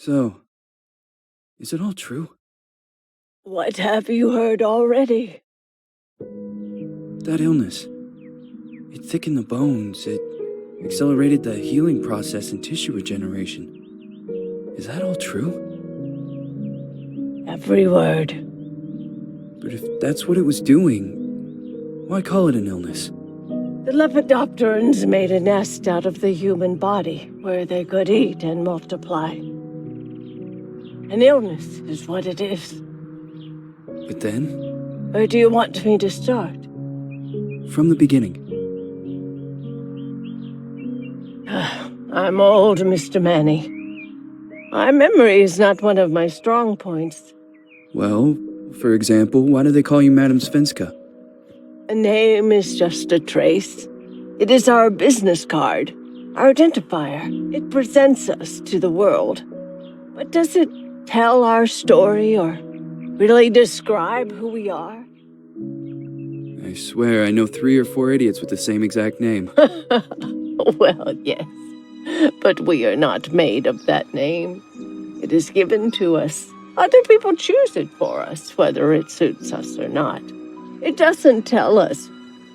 So, is it all true? What have you heard already? That illness. It thickened the bones. It accelerated the healing process and tissue regeneration. Is that all true? Every word. But if that's what it was doing, why call it an illness? The Lepidopterans made a nest out of the human body where they could eat and multiply. An illness is what it is. But then? Where do you want me to start? From the beginning. I'm old, Mr. Manny. My memory is not one of my strong points. Well, for example, why do they call you Madame Svenska? A name is just a trace. It is our business card, our identifier. It presents us to the world. But does it tell our story or really describe who we are? I swear I know 3 or 4 idiots with the same exact name. Well, yes. But we are not made of that name. It is given to us. Other people choose it for us, whether it suits us or not. It doesn't tell us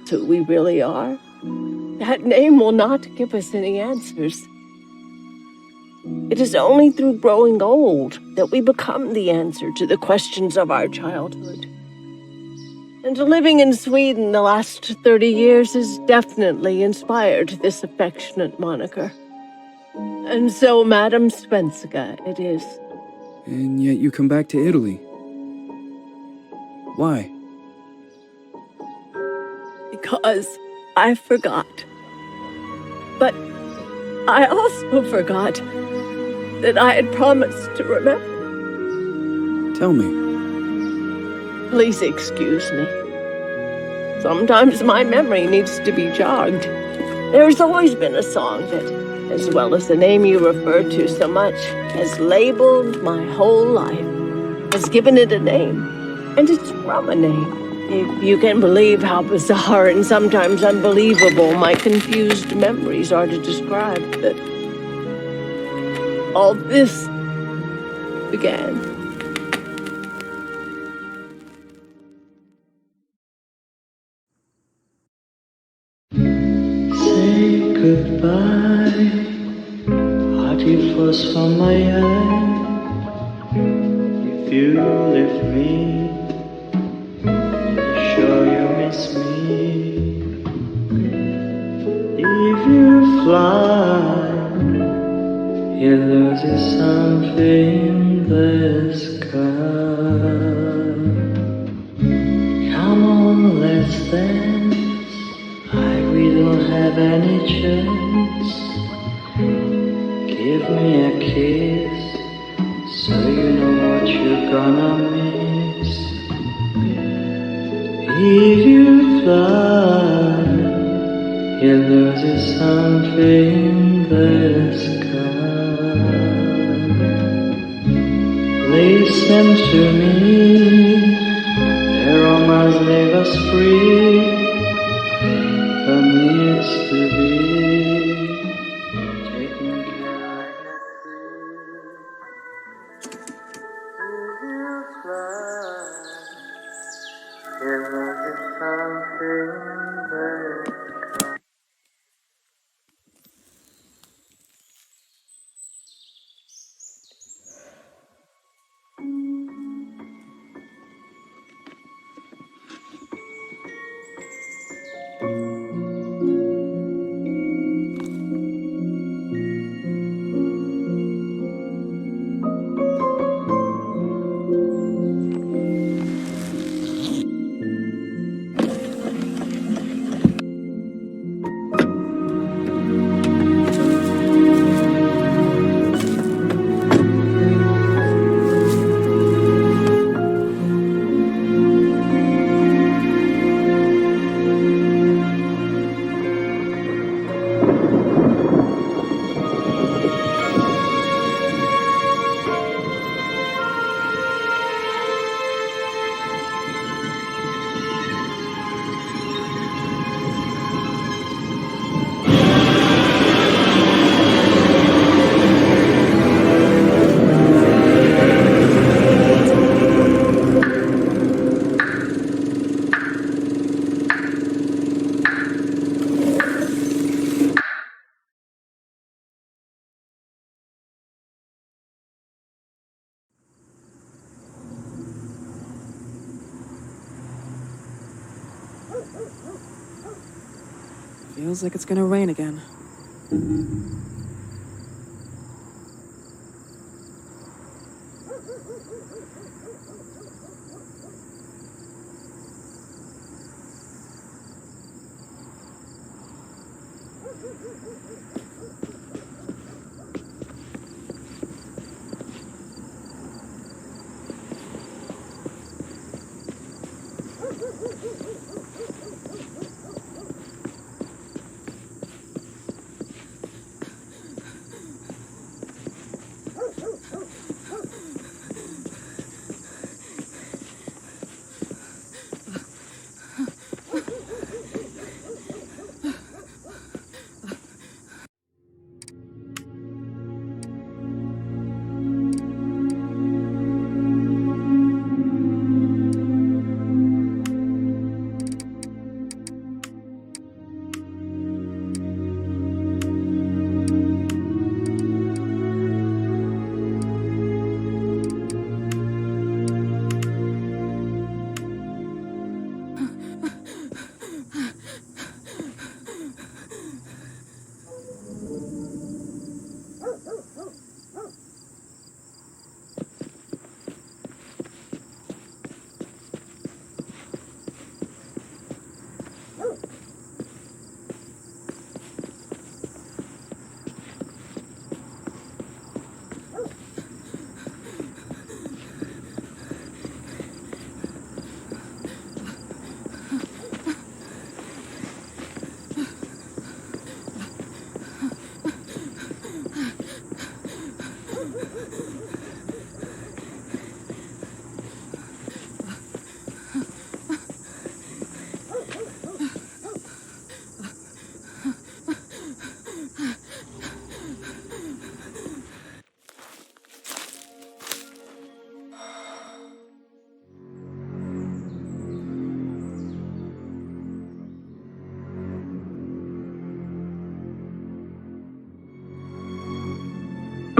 who we really are. That name will not give us any answers. It is only through growing old that we become the answer to the questions of our childhood. And living in Sweden the last 30 years has definitely inspired this affectionate moniker. And so, Madame Svenska it is. And yet you come back to Italy. Why? Because I forgot. But I also forgot that I had promised to remember. Tell me. Please excuse me. Sometimes my memory needs to be jogged. There's always been a song that, as well as the name you refer to so much, has labeled my whole life, has given it a name, and it's from a name. If you can believe how bizarre and sometimes unbelievable my confused memories are to describe that all this began. Say goodbye, hearty force from my eye. If you leave me, sure you miss me. If you fly, you lose something in the sky. Come on, let's dance. We don't have any chance. Give me a kiss, so you know what you're gonna miss. If you fly, you lose something in the sky. Listen to me, the romance leave us free. Needs to be taken care of. Feels like it's gonna rain again.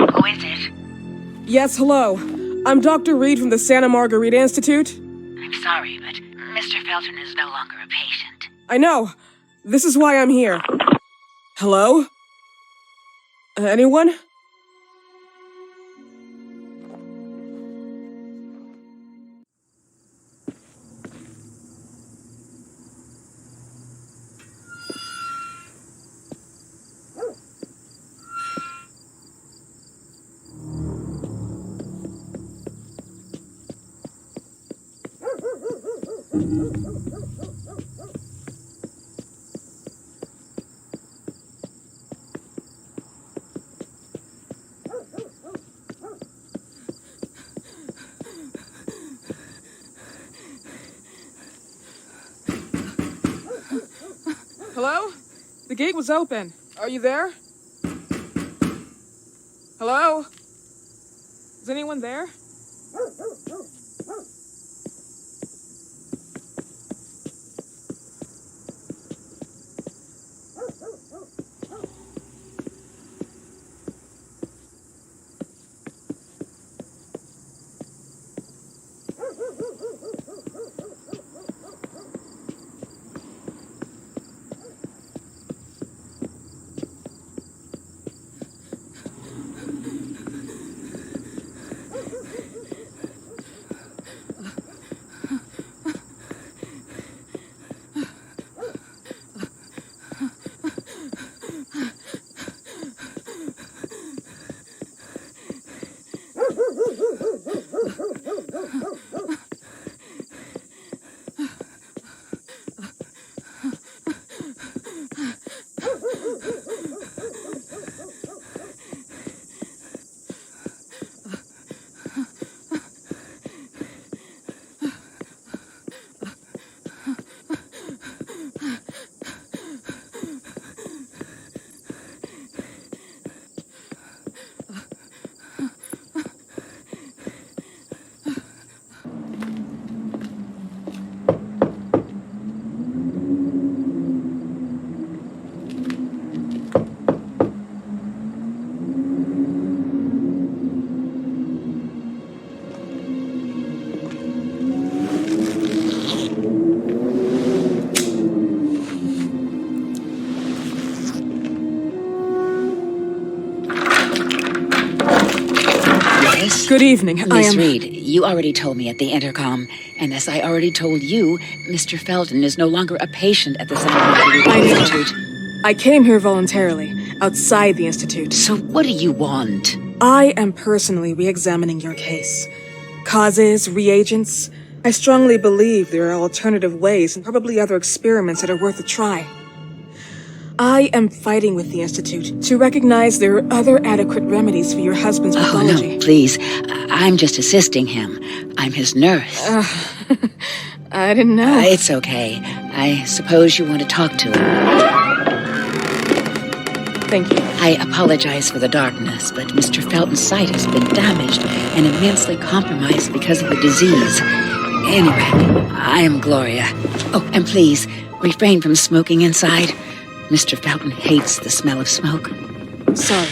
Who is it? Yes, hello. I'm Dr. Reed from the Santa Margarita Institute. I'm sorry, but Mr. Felton is no longer a patient. I know. This is why I'm here. Hello? Anyone? Hello? The gate was open. Are you there? Hello? Is anyone there? Good evening. I Miss am... Reed, you already told me at the intercom, and as I already told you, Mr. Felton is no longer a patient at the Santa Margarita I know. Institute. I came here voluntarily, outside the Institute. So what do you want? I am personally re-examining your case. Causes, reagents. I strongly believe there are alternative ways and probably other experiments that are worth a try. I am fighting with the Institute to recognize there are other adequate remedies for your husband's pathology. Oh, no, please. I'm just assisting him. I'm his nurse. I didn't know. It's okay. I suppose you want to talk to him. Thank you. I apologize for the darkness, but Mr. Felton's sight has been damaged and immensely compromised because of the disease. Anyway, I am Gloria. Oh, and please, refrain from smoking inside. Mr. Felton hates the smell of smoke. Sorry.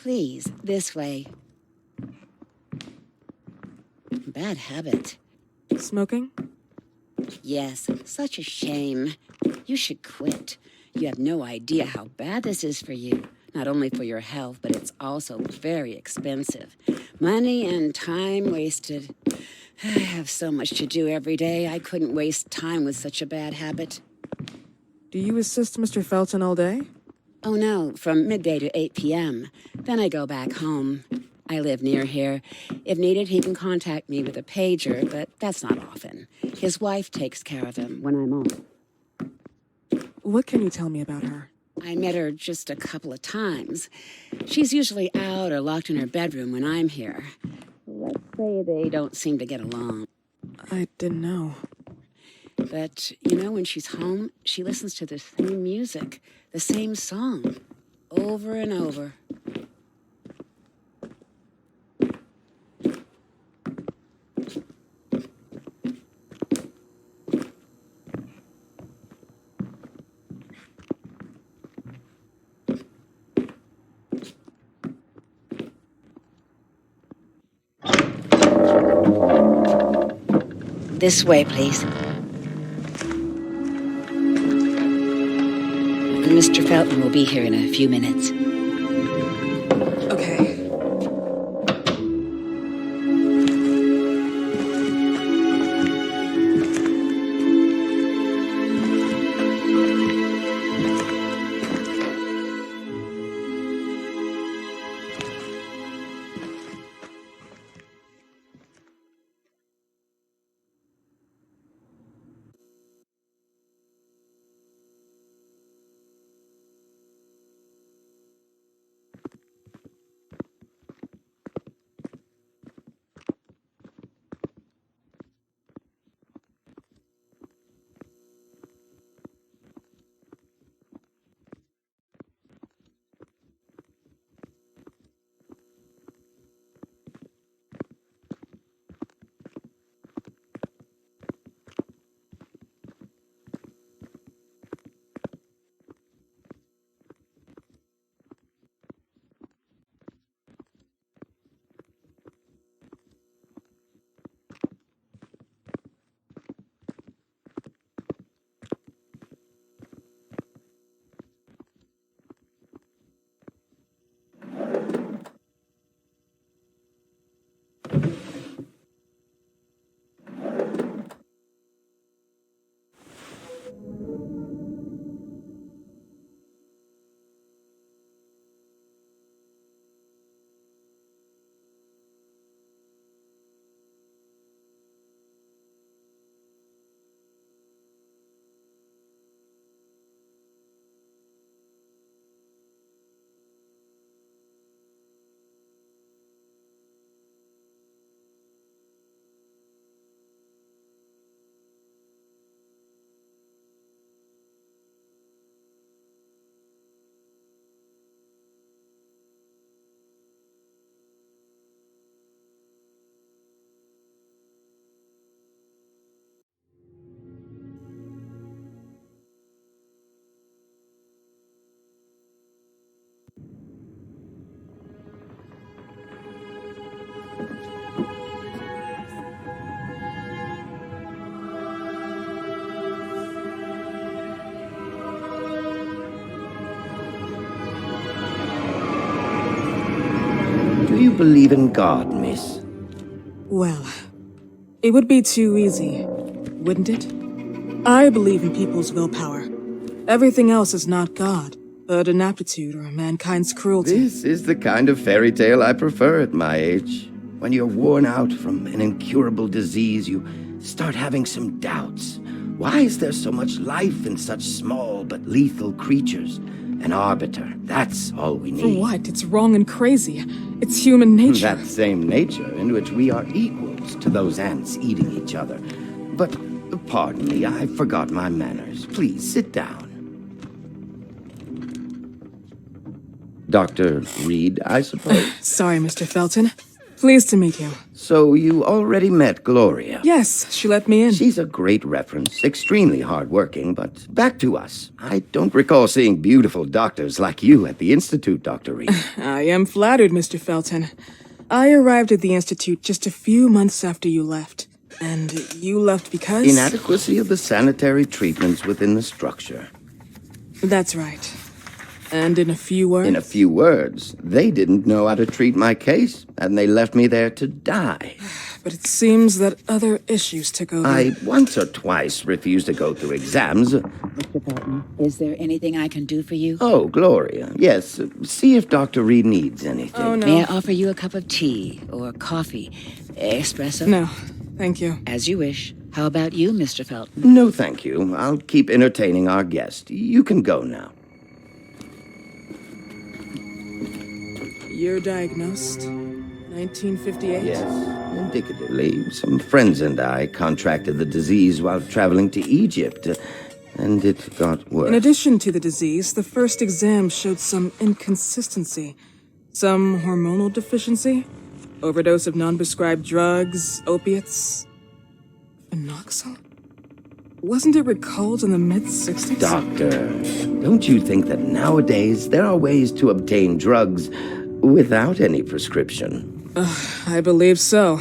Please, this way. Bad habit. Smoking? Yes, such a shame. You should quit. You have no idea how bad this is for you. Not only for your health, but it's also very expensive. Money and time wasted. I have so much to do every day. I couldn't waste time with such a bad habit. Do you assist Mr. Felton all day? Oh no, from midday to 8 p.m. Then I go back home. I live near here. If needed, he can contact me with a pager, but that's not often. His wife takes care of him when I'm off. What can you tell me about her? I met her just a couple of times. She's usually out or locked in her bedroom when I'm here. Let's say they don't seem to get along. I didn't know. But, you know, when she's home, she listens to the same music, the same song, over and over. This way, please. Mr. Felton will be here in a few minutes. Okay. you believe in God, miss? Well, it would be too easy, wouldn't it? I believe in people's willpower. Everything else is not God, but an aptitude or mankind's cruelty. This is the kind of fairy tale I prefer at my age. When you're worn out from an incurable disease, you start having some doubts. Why is there so much life in such small but lethal creatures? An arbiter, that's all we need. For what? It's wrong and crazy. It's human nature. That same nature in which we are equals to those ants eating each other. But, pardon me, I forgot my manners. Please, sit down. Dr. Reed, I suppose? Sorry, Mr. Felton. Pleased to meet you. So you already met Gloria? Yes, she let me in. She's a great reference, extremely hardworking, but back to us. I don't recall seeing beautiful doctors like you at the Institute, Dr. Reed. I am flattered, Mr. Felton. I arrived at the Institute just a few months after you left. And you left because? Inadequacy of the sanitary treatments within the structure. That's right. And in a few words? In a few words, they didn't know how to treat my case, and they left me there to die. But it seems that other issues took over. I once or twice refused to go through exams. Mr. Felton, is there anything I can do for you? Oh, Gloria, yes. See if Dr. Reed needs anything. Oh, no. May I offer you a cup of tea or coffee? Espresso? No, thank you. As you wish. How about you, Mr. Felton? No, thank you. I'll keep entertaining our guest. You can go now. You're diagnosed? 1958? Yes, indicatively. Some friends and I contracted the disease while traveling to Egypt, and it got worse. In addition to the disease, the first exam showed some inconsistency. Some hormonal deficiency? Overdose of non-prescribed drugs, opiates? Phenoxyl? Wasn't it recalled in the mid-60s? Doctor, don't you think that nowadays there are ways to obtain drugs without any prescription? I believe so.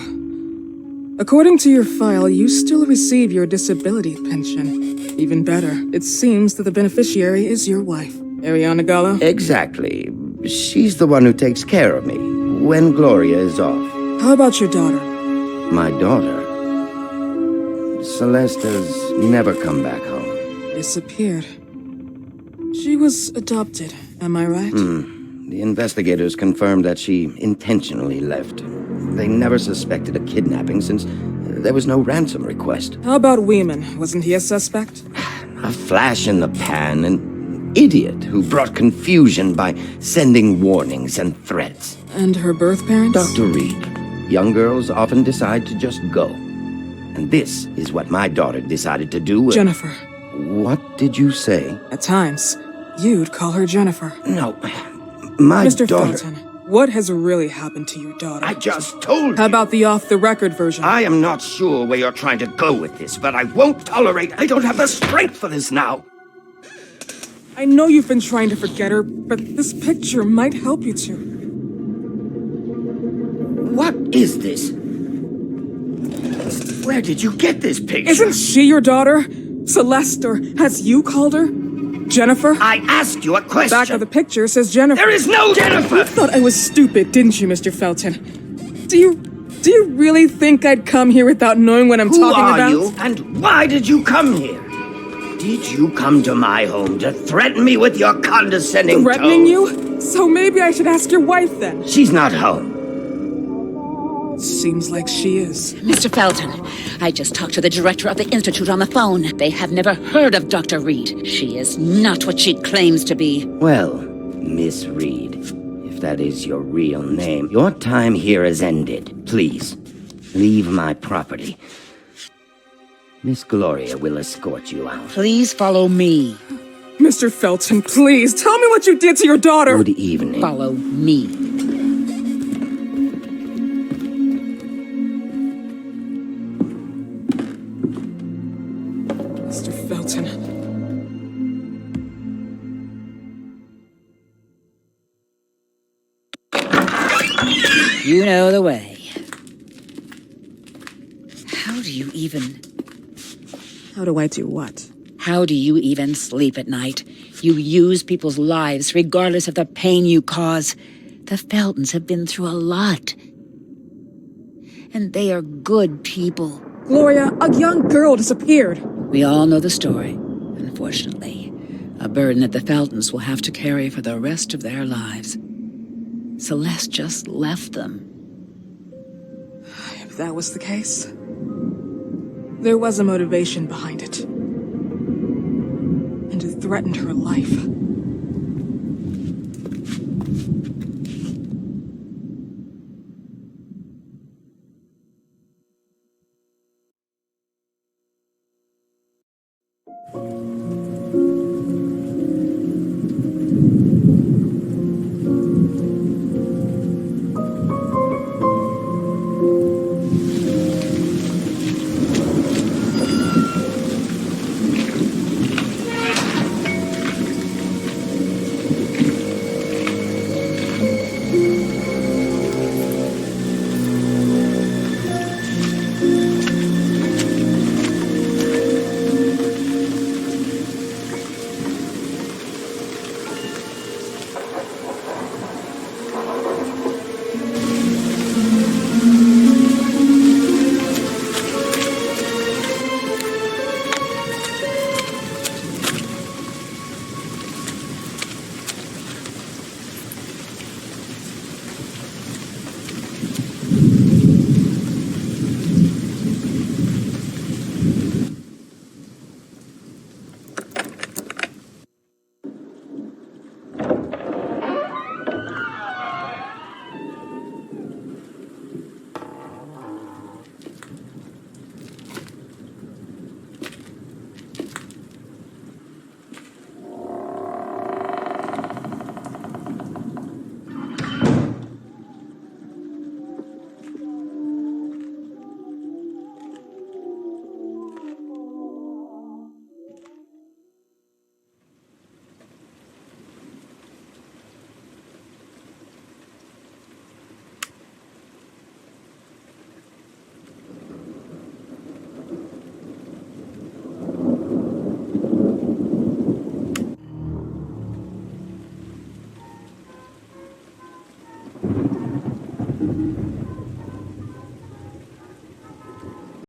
According to your file, you still receive your disability pension. Even better, it seems that the beneficiary is your wife, Ariana Gallo. Exactly. She's the one who takes care of me when Gloria is off. How about your daughter? My daughter? Celeste has never come back home. Disappeared. She was adopted, am I right? The investigators confirmed that she intentionally left. They never suspected a kidnapping since there was no ransom request. How about Weeman? Wasn't he a suspect? A flash in the pan, an idiot who brought confusion by sending warnings and threats. And her birth parents? Dr. Reed, young girls often decide to just go. And this is what my daughter decided to do. Jennifer. What did you say? At times, you'd call her Jennifer. No, my Mr. daughter... Felton, what has really happened to your daughter? I just told How you. about the off-the-record version? I am not sure where you're trying to go with this, but I won't tolerate... I don't have the strength for this now. I know you've been trying to forget her, but this picture might help you to. What is this? Where did you get this picture? Isn't she your daughter? Celeste, or has you called her? Jennifer? I asked you a question. Back of the picture says Jennifer. There is no Jennifer! You thought I was stupid, didn't you, Mr. Felton? Do you really think I'd come here without knowing what I'm talking about? Who are you, and why did you come here? Did you come to my home to threaten me with your condescending Threatening tone? you? So maybe I should ask your wife then. She's not home. Seems like she is. Mr. Felton, I just talked to the director of the Institute on the phone. They have never heard of Dr. Reed. She is not what she claims to be. Well, Miss Reed, if that is your real name, your time here has ended. Please, leave my property. Miss Gloria will escort you out. Please follow me. Mr. Felton, please, tell me what you did to your daughter! Good evening. Follow me. Mr. Felton. You know the way. How do you even... How do I do what? How do you even sleep at night? You use people's lives regardless of the pain you cause. The Feltons have been through a lot. And they are good people. Gloria, a young girl disappeared. We all know the story, unfortunately. A burden that the Feltons will have to carry for the rest of their lives. Celeste just left them. If that was the case, there was a motivation behind it. And it threatened her life.